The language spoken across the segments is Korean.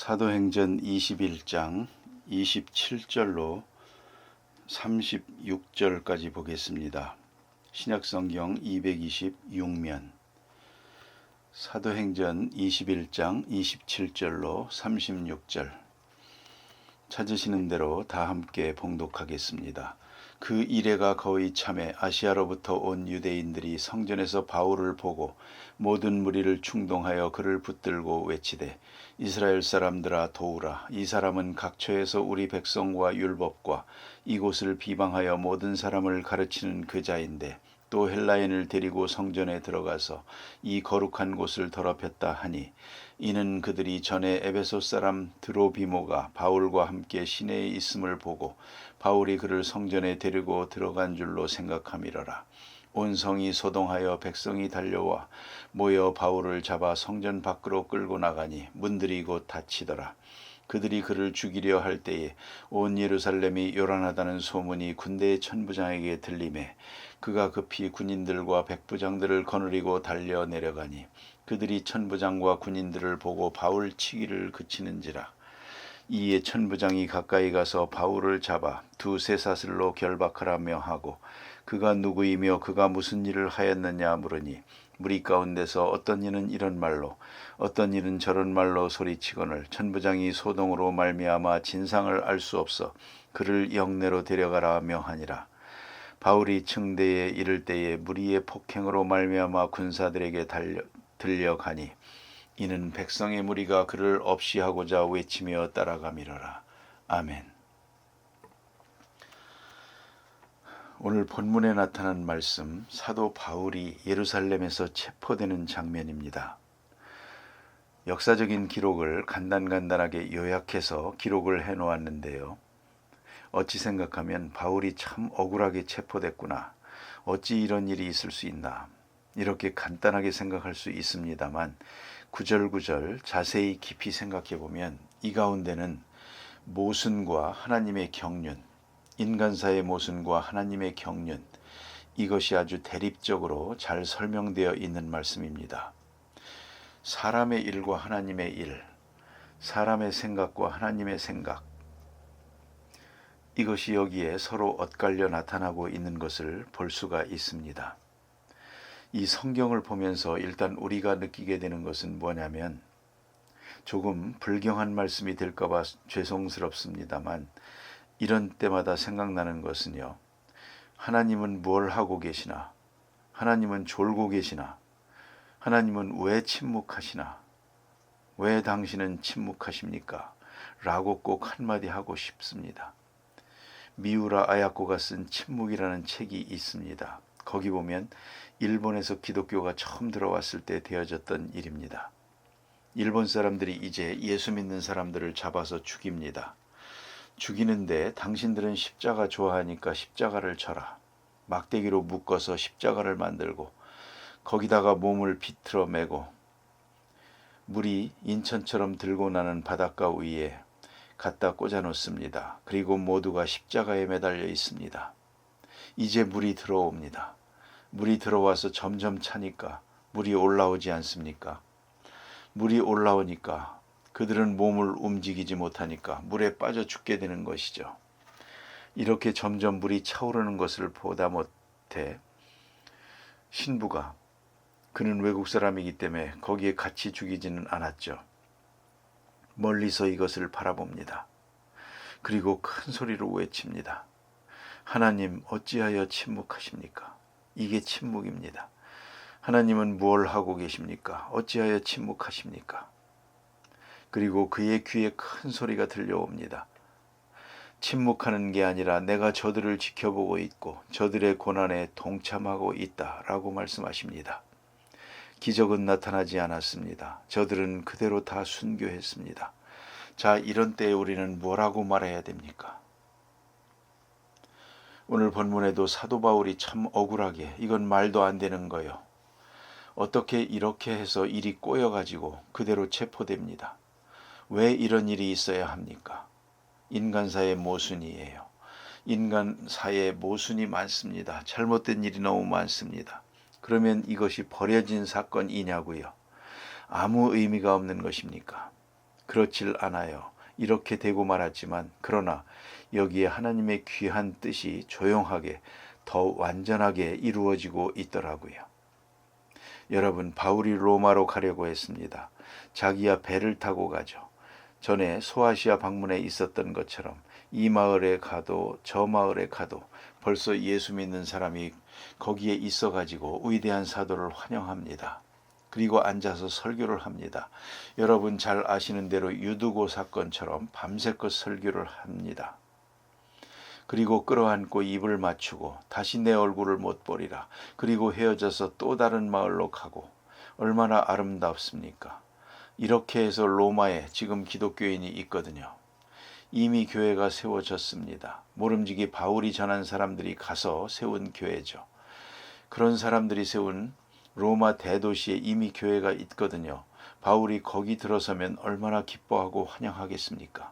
사도행전 21장 27절로 36절까지 보겠습니다. 신약성경 226면 사도행전 21장 27절로 36절 찾으시는 대로 다 함께 봉독하겠습니다. 그 이레가 거의 참에 아시아로부터 온 유대인들이 성전에서 바울을 보고 모든 무리를 충동하여 그를 붙들고 외치되 이스라엘 사람들아 도우라. 이 사람은 각처에서 우리 백성과 율법과 이곳을 비방하여 모든 사람을 가르치는 그 자인데 또 헬라인을 데리고 성전에 들어가서 이 거룩한 곳을 더럽혔다 하니 이는 그들이 전에 에베소 사람 드로비모가 바울과 함께 시내에 있음을 보고 바울이 그를 성전에 데리고 들어간 줄로 생각함이러라. 온 성이 소동하여 백성이 달려와 모여 바울을 잡아 성전 밖으로 끌고 나가니 문들이 곧 닫히더라. 그들이 그를 죽이려 할 때에 온 예루살렘이 요란하다는 소문이 군대의 천부장에게 들리매 그가 급히 군인들과 백부장들을 거느리고 달려 내려가니 그들이 천부장과 군인들을 보고 바울 치기를 그치는지라. 이에 천부장이 가까이 가서 바울을 잡아 두세 사슬로 결박하라며 하고 그가 누구이며 그가 무슨 일을 하였느냐 물으니 무리 가운데서 어떤 이는 이런 말로 어떤 이는 저런 말로 소리치거늘 천부장이 소동으로 말미암아 진상을 알 수 없어 그를 영내로 데려가라 명하니라. 바울이 층대에 이를 때에 무리의 폭행으로 말미암아 군사들에게 들려가니 이는 백성의 무리가 그를 없이하고자 외치며 따라가미러라. 아멘. 오늘 본문에 나타난 말씀, 사도 바울이 예루살렘에서 체포되는 장면입니다. 역사적인 기록을 간단하게 요약해서 기록을 해놓았는데요. 어찌 생각하면 바울이 참 억울하게 체포됐구나. 어찌 이런 일이 있을 수 있나. 이렇게 간단하게 생각할 수 있습니다만 구절구절 자세히 깊이 생각해 보면 이 가운데는 모순과 하나님의 경륜, 인간사의 모순과 하나님의 경륜, 이것이 아주 대립적으로 잘 설명되어 있는 말씀입니다. 사람의 일과 하나님의 일, 사람의 생각과 하나님의 생각, 이것이 여기에 서로 엇갈려 나타나고 있는 것을 볼 수가 있습니다. 이 성경을 보면서 일단 우리가 느끼게 되는 것은 뭐냐면 조금 불경한 말씀이 될까봐 죄송스럽습니다만 이런 때마다 생각나는 것은요. 하나님은 뭘 하고 계시나? 하나님은 졸고 계시나? 하나님은 왜 침묵하시나? 왜 당신은 침묵하십니까? 라고 꼭 한마디 하고 싶습니다. 미우라 아야코가 쓴 침묵이라는 책이 있습니다. 거기 보면 일본에서 기독교가 처음 들어왔을 때 되어졌던 일입니다. 일본 사람들이 이제 예수 믿는 사람들을 잡아서 죽입니다. 죽이는데 당신들은 십자가 좋아하니까 십자가를 쳐라. 막대기로 묶어서 십자가를 만들고 거기다가 몸을 비틀어 매고 물이 인천처럼 들고 나는 바닷가 위에 갖다 꽂아 놓습니다. 그리고 모두가 십자가에 매달려 있습니다. 이제 물이 들어옵니다. 물이 들어와서 점점 차니까 물이 올라오지 않습니까? 물이 올라오니까 그들은 몸을 움직이지 못하니까 물에 빠져 죽게 되는 것이죠. 이렇게 점점 물이 차오르는 것을 보다 못해 신부가, 그는 외국 사람이기 때문에 거기에 같이 죽이지는 않았죠. 멀리서 이것을 바라봅니다. 그리고 큰 소리로 외칩니다. 하나님 어찌하여 침묵하십니까? 이게 침묵입니다. 하나님은 뭘 하고 계십니까? 어찌하여 침묵하십니까? 그리고 그의 귀에 큰 소리가 들려옵니다. 침묵하는 게 아니라 내가 저들을 지켜보고 있고 저들의 고난에 동참하고 있다라고 말씀하십니다. 기적은 나타나지 않았습니다. 저들은 그대로 다 순교했습니다. 자, 이런 때에 우리는 뭐라고 말해야 됩니까? 오늘 본문에도 사도 바울이 참 억울하게 이건 말도 안 되는 거요. 어떻게 이렇게 해서 일이 꼬여가지고 그대로 체포됩니다. 왜 이런 일이 있어야 합니까? 인간사의 모순이에요. 인간사의 모순이 많습니다. 잘못된 일이 너무 많습니다. 그러면 이것이 버려진 사건이냐고요? 아무 의미가 없는 것입니까? 그렇질 않아요. 이렇게 되고 말았지만 그러나 여기에 하나님의 귀한 뜻이 조용하게 더 완전하게 이루어지고 있더라고요. 여러분, 바울이 로마로 가려고 했습니다. 자기야 배를 타고 가죠. 전에 소아시아 방문에 있었던 것처럼 이 마을에 가도 저 마을에 가도 벌써 예수 믿는 사람이 거기에 있어가지고 위대한 사도를 환영합니다. 그리고 앉아서 설교를 합니다. 여러분 잘 아시는 대로 유두고 사건처럼 밤새껏 설교를 합니다. 그리고 끌어안고 입을 맞추고 다시 내 얼굴을 못 보리라. 그리고 헤어져서 또 다른 마을로 가고 얼마나 아름답습니까? 이렇게 해서 로마에 지금 기독교인이 있거든요. 이미 교회가 세워졌습니다. 모름지기 바울이 전한 사람들이 가서 세운 교회죠. 그런 사람들이 세운 로마 대도시에 이미 교회가 있거든요. 바울이 거기 들어서면 얼마나 기뻐하고 환영하겠습니까?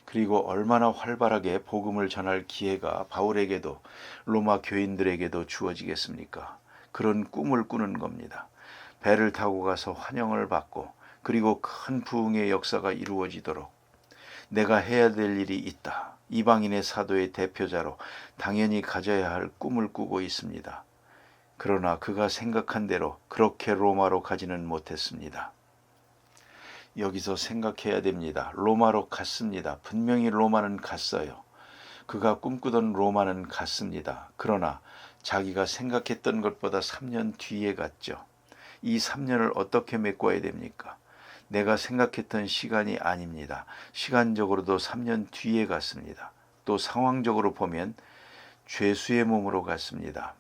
그리고 얼마나 활발하게 복음을 전할 기회가 바울에게도 로마 교인들에게도 주어지겠습니까? 그런 꿈을 꾸는 겁니다. 배를 타고 가서 환영을 받고 그리고 큰 부흥의 역사가 이루어지도록 내가 해야 될 일이 있다. 이방인의 사도의 대표자로 당연히 가져야 할 꿈을 꾸고 있습니다. 그러나 그가 생각한 대로 그렇게 로마로 가지는 못했습니다. 여기서 생각해야 됩니다. 로마로 갔습니다. 분명히 로마는 갔어요. 그가 꿈꾸던 로마는 갔습니다. 그러나 자기가 생각했던 것보다 3년 뒤에 갔죠. 이 3년을 어떻게 메꿔야 됩니까? 내가 생각했던 시간이 아닙니다. 시간적으로도 3년 뒤에 갔습니다. 또 상황적으로 보면 죄수의 몸으로 갔습니다.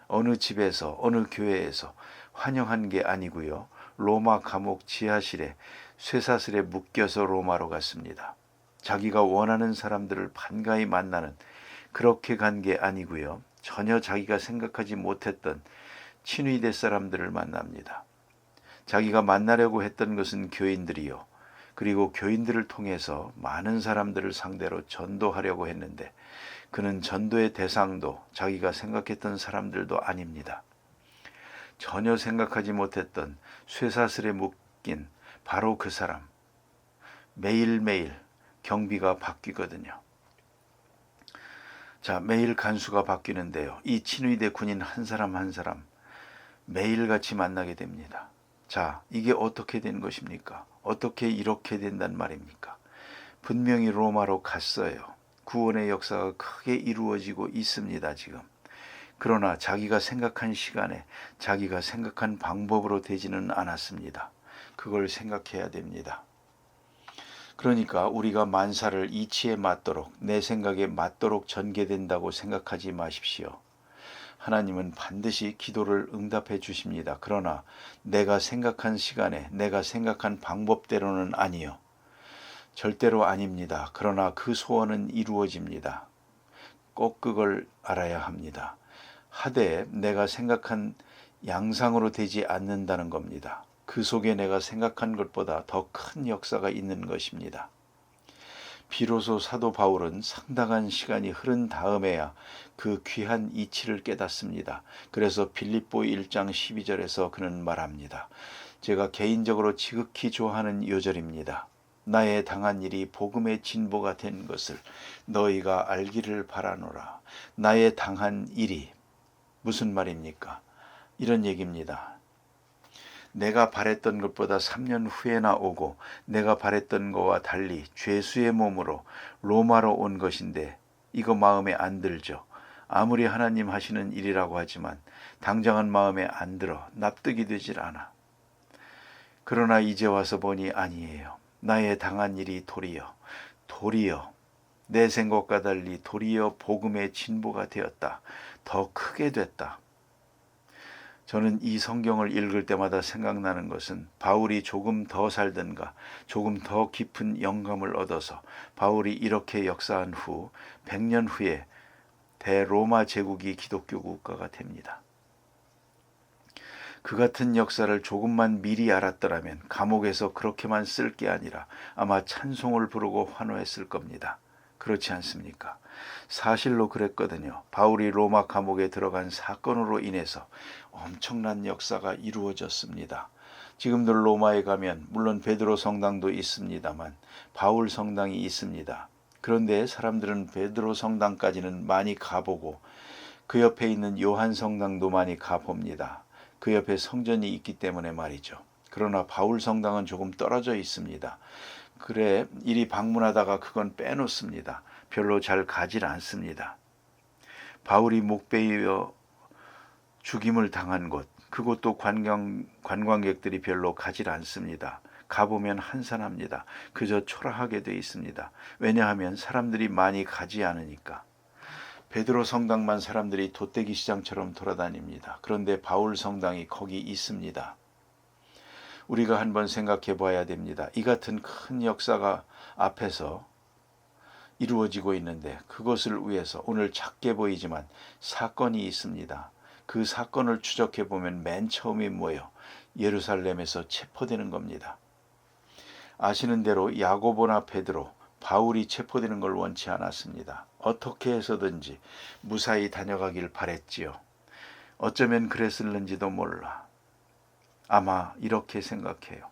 어느 집에서 어느 교회에서 환영한 게 아니고요. 로마 감옥 지하실에 쇠사슬에 묶여서 로마로 갔습니다. 자기가 원하는 사람들을 반가이 만나는 그렇게 간 게 아니고요. 전혀 자기가 생각하지 못했던 친위대 사람들을 만납니다. 자기가 만나려고 했던 것은 교인들이요. 그리고 교인들을 통해서 많은 사람들을 상대로 전도하려고 했는데 그는 전도의 대상도 자기가 생각했던 사람들도 아닙니다. 전혀 생각하지 못했던 쇠사슬에 묶인 바로 그 사람. 매일매일 경비가 바뀌거든요. 자, 매일 간수가 바뀌는데요. 이 친위대 군인 한 사람 한 사람 매일같이 만나게 됩니다. 자, 이게 어떻게 된 것입니까? 어떻게 이렇게 된단 말입니까? 분명히 로마로 갔어요. 구원의 역사가 크게 이루어지고 있습니다, 지금. 그러나 자기가 생각한 시간에 자기가 생각한 방법으로 되지는 않았습니다. 그걸 생각해야 됩니다. 그러니까 우리가 만사를 이치에 맞도록 내 생각에 맞도록 전개된다고 생각하지 마십시오. 하나님은 반드시 기도를 응답해 주십니다. 그러나 내가 생각한 시간에 내가 생각한 방법대로는 아니요. 절대로 아닙니다. 그러나 그 소원은 이루어집니다. 꼭 그걸 알아야 합니다. 하되 내가 생각한 양상으로 되지 않는다는 겁니다. 그 속에 내가 생각한 것보다 더 큰 역사가 있는 것입니다. 비로소 사도 바울은 상당한 시간이 흐른 다음에야 그 귀한 이치를 깨닫습니다. 그래서 빌립보 1장 12절에서 그는 말합니다. 제가 개인적으로 지극히 좋아하는 요절입니다. 나의 당한 일이 복음의 진보가 된 것을 너희가 알기를 바라노라. 나의 당한 일이 무슨 말입니까? 이런 얘기입니다. 내가 바랬던 것보다 3년 후에나 오고 내가 바랬던 것과 달리 죄수의 몸으로 로마로 온 것인데 이거 마음에 안 들죠. 아무리 하나님 하시는 일이라고 하지만 당장은 마음에 안 들어. 납득이 되질 않아. 그러나 이제 와서 보니 아니에요. 나의 당한 일이 도리어 내 생각과 달리 도리어 복음의 진보가 되었다. 더 크게 됐다. 저는 이 성경을 읽을 때마다 생각나는 것은 바울이 조금 더 살든가 조금 더 깊은 영감을 얻어서 바울이 이렇게 역사한 후 100년 후에 대로마 제국이 기독교 국가가 됩니다. 그 같은 역사를 조금만 미리 알았더라면 감옥에서 그렇게만 쓸 게 아니라 아마 찬송을 부르고 환호했을 겁니다. 그렇지 않습니까? 사실로 그랬거든요. 바울이 로마 감옥에 들어간 사건으로 인해서 엄청난 역사가 이루어졌습니다. 지금도 로마에 가면 물론 베드로 성당도 있습니다만 바울 성당이 있습니다. 그런데 사람들은 베드로 성당까지는 많이 가보고 그 옆에 있는 요한 성당도 많이 가봅니다. 그 옆에 성전이 있기 때문에 말이죠. 그러나 바울 성당은 조금 떨어져 있습니다. 그래 이리 방문하다가 그건 빼놓습니다. 별로 잘 가질 않습니다. 바울이 목베이어 죽임을 당한 곳, 그곳도 관광객들이 별로 가질 않습니다. 가보면 한산합니다. 그저 초라하게 돼 있습니다. 왜냐하면 사람들이 많이 가지 않으니까. 베드로 성당만 사람들이 돗대기 시장처럼 돌아다닙니다. 그런데 바울 성당이 거기 있습니다. 우리가 한번 생각해 봐야 됩니다. 이 같은 큰 역사가 앞에서 이루어지고 있는데 그것을 위해서 오늘 작게 보이지만 사건이 있습니다. 그 사건을 추적해 보면 맨 처음이 뭐예요? 예루살렘에서 체포되는 겁니다. 아시는 대로 야고보나 베드로, 바울이 체포되는 걸 원치 않았습니다. 어떻게 해서든지 무사히 다녀가길 바랬지요. 어쩌면 그랬을는지도 몰라. 아마 이렇게 생각해요.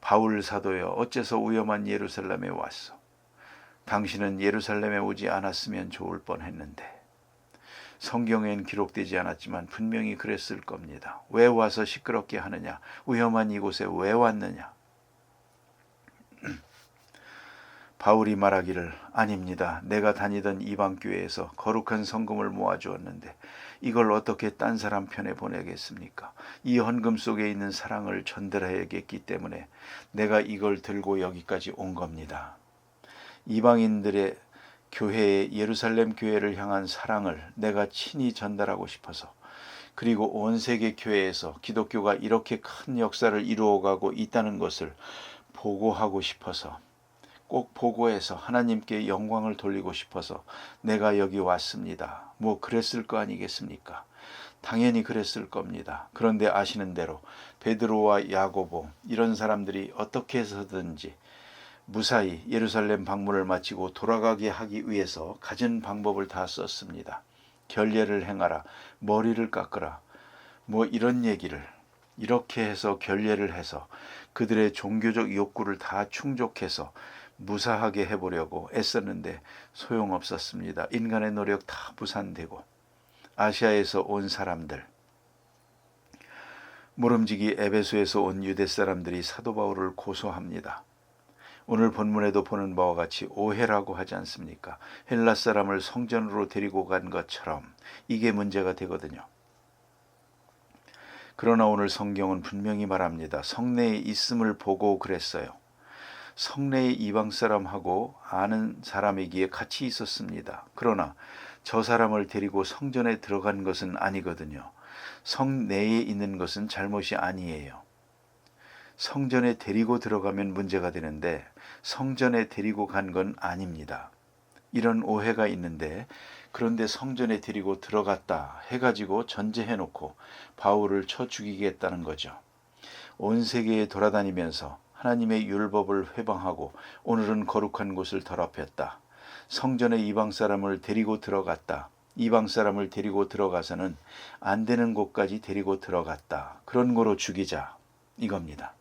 바울 사도여, 어째서 위험한 예루살렘에 왔어? 당신은 예루살렘에 오지 않았으면 좋을 뻔했는데. 성경엔 기록되지 않았지만 분명히 그랬을 겁니다. 왜 와서 시끄럽게 하느냐? 위험한 이곳에 왜 왔느냐? 바울이 말하기를 아닙니다. 내가 다니던 이방교회에서 거룩한 성금을 모아주었는데 이걸 어떻게 딴 사람 편에 보내겠습니까? 이 헌금 속에 있는 사랑을 전달해야겠기 때문에 내가 이걸 들고 여기까지 온 겁니다. 이방인들의 교회에 예루살렘 교회를 향한 사랑을 내가 친히 전달하고 싶어서, 그리고 온 세계 교회에서 기독교가 이렇게 큰 역사를 이루어가고 있다는 것을 보고하고 싶어서, 꼭 보고해서 하나님께 영광을 돌리고 싶어서 내가 여기 왔습니다. 뭐 그랬을 거 아니겠습니까? 당연히 그랬을 겁니다. 그런데 아시는 대로 베드로와 야고보 이런 사람들이 어떻게 해서든지 무사히 예루살렘 방문을 마치고 돌아가게 하기 위해서 가진 방법을 다 썼습니다. 결례를 행하라, 머리를 깎으라, 뭐 이런 얘기를 이렇게 해서 결례를 해서 그들의 종교적 욕구를 다 충족해서 무사하게 해보려고 애썼는데 소용없었습니다. 인간의 노력 다 무산되고 아시아에서 온 사람들, 모름지기 에베소에서 온 유대 사람들이 사도 바울을 고소합니다. 오늘 본문에도 보는 바와 같이 오해라고 하지 않습니까? 헬라 사람을 성전으로 데리고 간 것처럼 이게 문제가 되거든요. 그러나 오늘 성경은 분명히 말합니다. 성내에 있음을 보고 그랬어요. 성내에 이방 사람하고 아는 사람이기에 같이 있었습니다. 그러나 저 사람을 데리고 성전에 들어간 것은 아니거든요. 성내에 있는 것은 잘못이 아니에요. 성전에 데리고 들어가면 문제가 되는데 성전에 데리고 간 건 아닙니다. 이런 오해가 있는데, 그런데 성전에 데리고 들어갔다 해가지고 전제해놓고 바울을 쳐 죽이겠다는 거죠. 온 세계에 돌아다니면서 하나님의 율법을 회방하고 오늘은 거룩한 곳을 더럽혔다. 성전에 이방 사람을 데리고 들어갔다. 이방 사람을 데리고 들어가서는 안 되는 곳까지 데리고 들어갔다. 그런 거로 죽이자 이겁니다.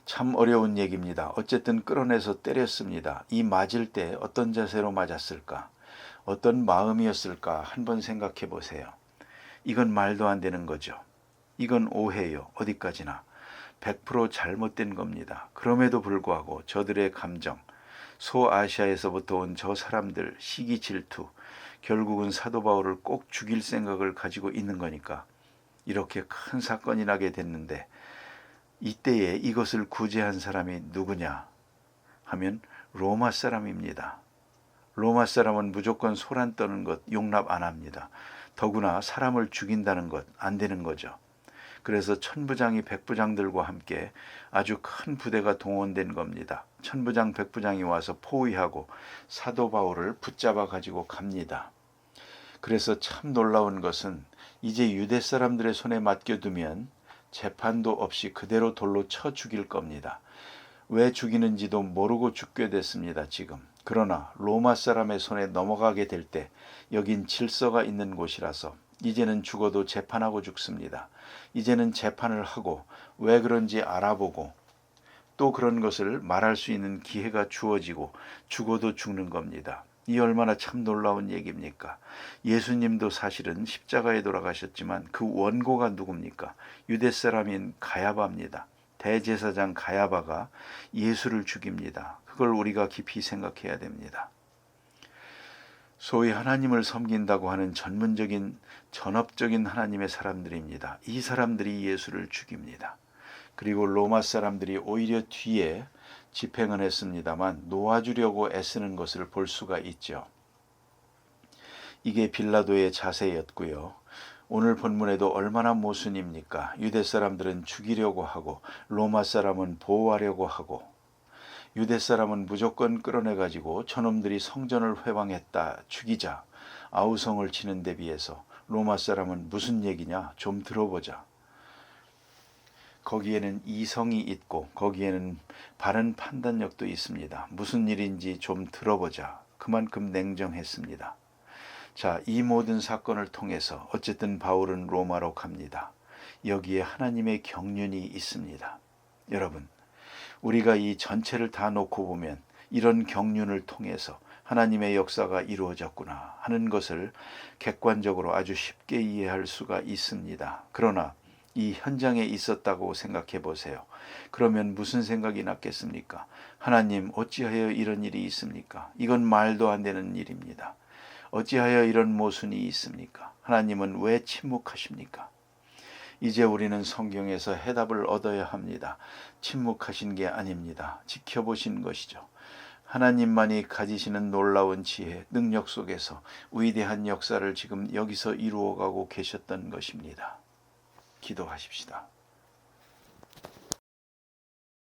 참 어려운 얘기입니다. 어쨌든 끌어내서 때렸습니다. 이 맞을 때 어떤 자세로 맞았을까? 어떤 마음이었을까? 한번 생각해 보세요. 이건 말도 안 되는 거죠. 이건 오해요. 어디까지나. 100% 잘못된 겁니다. 그럼에도 불구하고 저들의 감정, 소아시아에서부터 온 저 사람들 시기 질투, 결국은 사도 바울을 꼭 죽일 생각을 가지고 있는 거니까 이렇게 큰 사건이 나게 됐는데, 이때에 이것을 구제한 사람이 누구냐 하면 로마 사람입니다. 로마 사람은 무조건 소란 떠는 것 용납 안 합니다. 더구나 사람을 죽인다는 것 안 되는 거죠. 그래서 천부장이 백부장들과 함께 아주 큰 부대가 동원된 겁니다. 천부장 백부장이 와서 포위하고 사도 바울을 붙잡아 가지고 갑니다. 그래서 참 놀라운 것은 이제 유대 사람들의 손에 맡겨두면 재판도 없이 그대로 돌로 쳐 죽일 겁니다. 왜 죽이는지도 모르고 죽게 됐습니다. 지금. 그러나 로마 사람의 손에 넘어가게 될 때 여긴 질서가 있는 곳이라서 이제는 죽어도 재판하고 죽습니다. 이제는 재판을 하고 왜 그런지 알아보고 또 그런 것을 말할 수 있는 기회가 주어지고 죽어도 죽는 겁니다. 이 얼마나 참 놀라운 얘기입니까? 예수님도 사실은 십자가에 돌아가셨지만 그 원고가 누굽니까? 유대 사람인 가야바입니다. 대제사장 가야바가 예수를 죽입니다. 그걸 우리가 깊이 생각해야 됩니다. 소위 하나님을 섬긴다고 하는 전업적인 하나님의 사람들입니다. 이 사람들이 예수를 죽입니다. 그리고 로마 사람들이 오히려 뒤에 집행은 했습니다만 놓아주려고 애쓰는 것을 볼 수가 있죠. 이게 빌라도의 자세였고요. 오늘 본문에도 얼마나 모순입니까? 유대 사람들은 죽이려고 하고 로마 사람은 보호하려고 하고 유대 사람은 무조건 끌어내가지고 저놈들이 성전을 회방했다 죽이자 아우성을 치는 데 비해서 로마 사람은 무슨 얘기냐 좀 들어보자. 거기에는 이성이 있고 거기에는 바른 판단력도 있습니다. 무슨 일인지 좀 들어보자. 그만큼 냉정했습니다. 자, 이 모든 사건을 통해서 어쨌든 바울은 로마로 갑니다. 여기에 하나님의 경륜이 있습니다. 여러분, 우리가 이 전체를 다 놓고 보면 이런 경륜을 통해서 하나님의 역사가 이루어졌구나 하는 것을 객관적으로 아주 쉽게 이해할 수가 있습니다. 그러나 이 현장에 있었다고 생각해 보세요. 그러면 무슨 생각이 났겠습니까? 하나님, 어찌하여 이런 일이 있습니까? 이건 말도 안 되는 일입니다. 어찌하여 이런 모순이 있습니까? 하나님은 왜 침묵하십니까? 이제 우리는 성경에서 해답을 얻어야 합니다. 침묵하신 게 아닙니다. 지켜보신 것이죠. 하나님만이 가지시는 놀라운 지혜, 능력 속에서 위대한 역사를 지금 여기서 이루어가고 계셨던 것입니다. 기도하십시다.